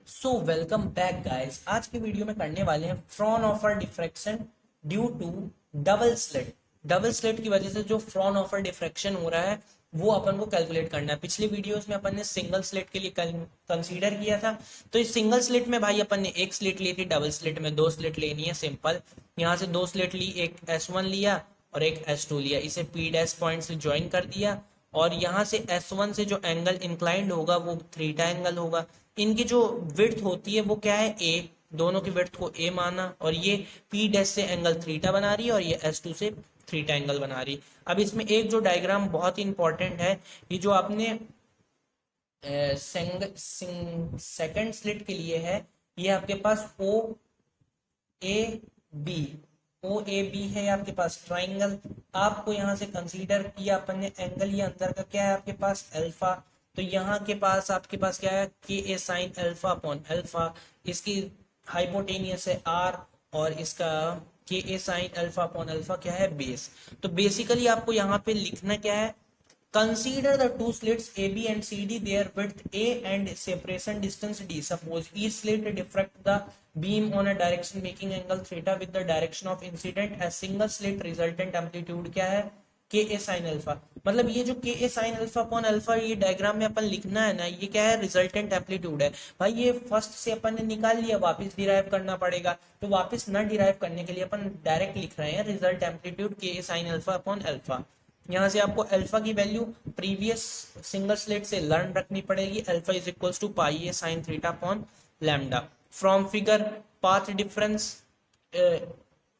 So welcome back guys. आज के video में करने वाले हैं Fraunhofer diffraction due to double slit. Double slit की वजह से जो फ्रॉनहोफर डिफ्रैक्शन हो रहा है वो अपन को कैलकुलेट करना है। पिछले वीडियोस में अपन ने सिंगल स्लिट के लिए कंसीडर किया था। तो इस सिंगल स्लिट में भाई अपन ने एक स्लिट ली थी, डबल स्लिट में दो स्लिट लेनी है सिंपल। यहाँ से दो स्लिट ली, एक S1 लिया और एक S2 लिया, इसे P डैश पॉइंट से ज्वाइन कर दिया और यहाँ से S1 से जो एंगल इंक्लाइंड होगा वो थीटा एंगल होगा। इनकी जो विड्थ होती है वो क्या है, ए। दोनों की विड्थ को ए माना और ये पी डैश से एंगल थीटा बना रही है और ये S2 से थीटा एंगल बना रही है। अब इसमें एक जो डायग्राम बहुत ही इंपॉर्टेंट है, ये जो आपने सेकंड स्लिट के लिए है, ये आपके पास ए बी बी है आपके पास ट्राइंगल। आपको यहाँ से कंसीडर किया अपन ने एंगल, ये अंदर का क्या है आपके पास अल्फा। तो यहाँ के पास आपके पास क्या है, के A sine alpha upon alpha. इसकी हाइपोटेनियस है आर और इसका के A sine alpha upon alpha क्या है, बेस। तो बेसिकली आपको यहाँ पे लिखना क्या है, consider the two slits AB and CD, their width A and separation distance D. Suppose each slit diffract the beam on a direction making angle theta with the direction of incident as single slit resultant amplitude क्या है, के A sine alpha. मतलब ये जो के A sine alpha upon alpha ये diagram में अपन लिखना है ना, ये क्या है, रिजल्टेंट एम्पलीट्यूड है। भाई ये फर्स्ट से अपन ने निकाल लिया, वापस डिराइव करना पड़ेगा। तो वापस ना डिराइव करने के लिए अपन डायरेक्ट लिख रहे हैं रिजल्ट एम्पलीट्यूड के A sine alpha upon alpha. यहाँ से आपको अल्फा की वैल्यू प्रीवियस सिंगल स्लिट से लर्न रखनी पड़ेगी। Alpha is equals to pi A sine theta upon lambda. From figure path difference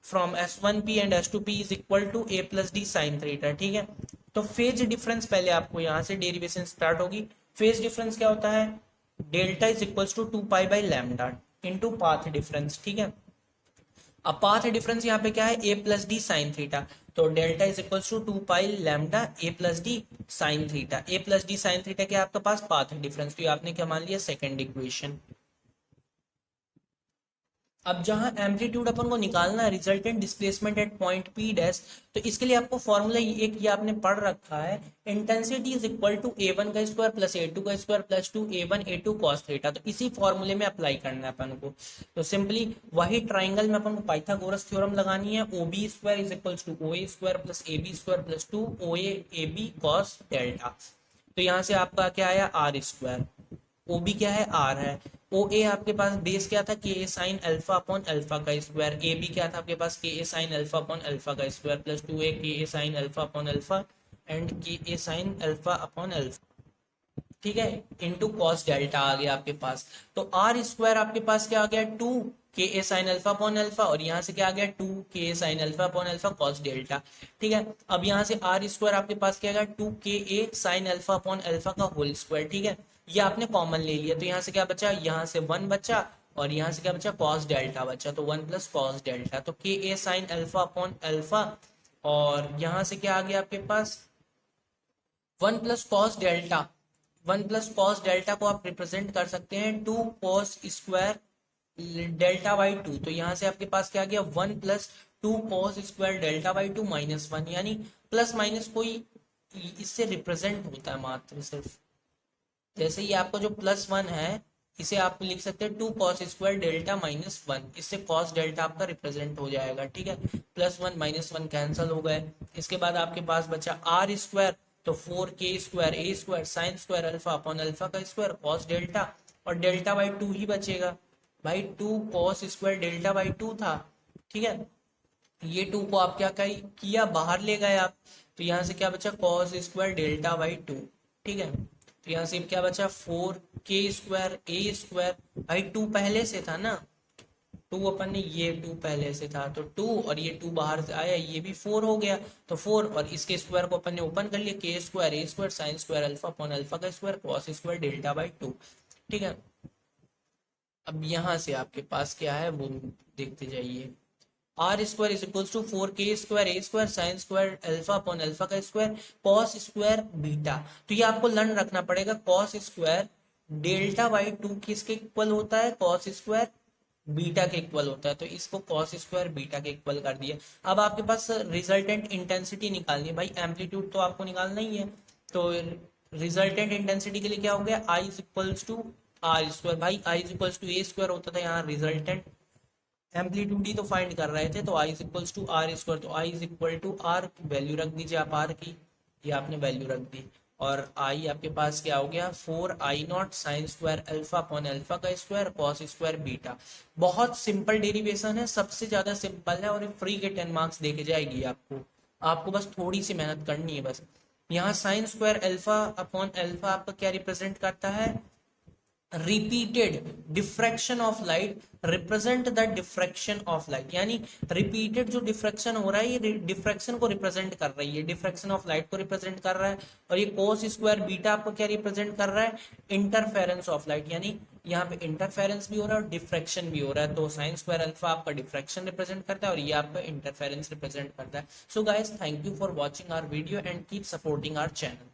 from S1P and S2P is equal to a plus D sine theta. ठीक है, तो phase difference पहले आपको यहाँ से डेरिवेशन स्टार्ट होगी। फेज डिफरेंस क्या होता है, delta is equals to 2 pi by lambda into path difference. ठीक है, अब पाथ डिफरेंस यहाँ पे क्या है, A plus D sine theta. तो delta is equal to 2 pi lambda A plus D sine theta. A plus D sine theta क्या है आपके पास, पाथ डिफरेंस। तो ये आपने क्या मान लिया, सेकंड इक्वेशन। अब जहां एम्पलीट्यूड अपन को निकालना है, resultant displacement eight point P dash, तो इसके लिए आपको फॉर्मूला एक ये आपने पढ़ रखा है, intensity is equal to A1 का स्क्वायर प्लस A2 का square plus 2A1 A2 cos theta. तो इसी फॉर्मूले में अप्लाई करना है अपन को। तो सिंपली वही ट्राइंगल में अपन को पाइथागोरस थ्योरम लगानी है। O B square is equal to O A square plus A B square plus 2 OA AB cos delta. तो यहाँ से आपका क्या आया, आर स्क्वायर। ओ बी क्या है, आर है। ओ ए आपके पास बेस क्या था, K A sine alpha upon alpha का स्क्वायर। ए बी क्या था आपके पास, K A sine alpha upon alpha का square plus 2A K A sine alpha upon alpha and K A sine alpha upon alpha. ठीक है, into cos delta आ गया आपके पास। तो आर स्क्वायर आपके पास क्या आ गया, 2 K A sine alpha upon alpha और यहाँ से क्या आ गया, 2 K A sine alpha upon alpha cos delta. ठीक है, अब यहाँ से आर स्क्वायर आपके पास क्या आ गया, 2 K A sine alpha upon alpha का होल स्क्वायर। ठीक है, ये आपने कॉमन ले लिया। तो यहाँ से क्या बचा, यहाँ से 1 बचा और यहाँ से क्या बचा, कॉस डेल्टा बचा। तो 1 प्लस कॉस डेल्टा, तो के A sine alpha upon alpha और यहाँ से क्या आ गया आपके पास, 1 plus cos delta. 1 plus cos delta को आप रिप्रेजेंट कर सकते हैं 2 कॉस स्क्वायर डेल्टा बाई 2। तो यहाँ से आपके पास क्या आ गया, 1 plus 2 cos square delta by 2 minus 1, यानी प्लस माइनस कोई इससे रिप्रेजेंट होता है मात्र सिर्फ। जैसे ये आपका जो +1 है, इसे आप लिख सकते हैं 2 कॉस स्क्वायर डेल्टा माइनस 1। इससे कॉस डेल्टा आपका रिप्रेजेंट हो जाएगा। ठीक है, +1 -1 कैंसिल हो गए। इसके बाद आपके पास बचा आर स्क्वायर। तो 4 K square A square sine square alpha upon alpha का स्क्वायर कॉस डेल्टा और डेल्टा बाई 2 ही बचेगा। भाई 2 कॉस स्क्वायर डेल्टा बाई 2 था। ठीक है, ये 2 को आप क्या किया, बाहर ले गए आप। तो यहाँ से क्या बचा, कॉस स्क्वायर डेल्टा बाई 2। ठीक है, तो यहाँ से क्या बचा, 4 के स्क्वायर ए स्क्वायर। भाई 2 पहले से था ना, 2 अपन ने, ये 2 पहले से था तो 2 और ये 2 बाहर से आया, ये भी 4 हो गया। तो 4 और इसके स्क्वायर को अपन ने ओपन कर लिया, K square A square sine square alpha upon alpha का square cos square delta by 2। ठीक है, अब यहाँ से आपके पास क्या है वो देखते जाइए। R square is equal to 4 K square A square sine square alpha upon alpha का स्क्वायर कॉस स्क्वायर बीटा। तो ये आपको लर्न रखना पड़ेगा, कॉस स्क्वायर डेल्टा बाई 2 किसके इक्वल होता है, कॉस स्क्वायर बीटा के इक्वल होता है। तो इसको कॉस स्क्वायर बीटा के इक्वल कर दिया। अब आपके पास रिजल्टेंट इंटेंसिटी निकालनी है। भाई एम्पलीट्यूड तो आपको निकालना ही है। तो रिजल्टेंट इंटेंसिटी के लिए क्या हो गया, I is equals to R square, भाई I is equals to A square होता था, यहाँ रिजल्टेंट एम्पलीट्यूड ही तो फाइंड कर रहे थे, तो I is equals to R square, तो I is equal to R, value रख दीजिए आप आर की, ये आपने वैल्यू रख दी, और आई आपके पास क्या हो गया 4i0 sign square alpha upon alpha का स्क्वायर कॉस स्क्वायर बीटा। बहुत सिंपल डेरिवेशन है, सबसे ज्यादा सिंपल है, और फ्री के 10 मार्क्स देके जाएगी आपको, आपको बस थोड़ी सी मेहनत करनी है बस। यहाँ sign square alpha upon alpha आपका क्या रिप्रेजेंट करता है, repeated diffraction of light, represent the diffraction of light, यानी रिपीटेड जो डिफ्रैक्शन हो रहा है ये डिफ्रैक्शन को रिप्रेजेंट कर रही है, डिफ्रैक्शन ऑफ लाइट को रिप्रेजेंट कर रहा है। और ये कोस स्क्वायर बीटा आपको क्या रिप्रेजेंट कर रहा है, इंटरफेरेंस ऑफ लाइट, यानी यहाँ पे इंटरफेरेंस भी हो रहा है और डिफ्रैक्शन भी हो रहा है, तो साइन स्क्वायर अल्फा आपका डिफ्रैक्शन रिप्रेजेंट करता है और ये आपका इंटरफेरेंस रिप्रेजेंट करता है। So guys, thank you for watching our video and keep supporting our channel.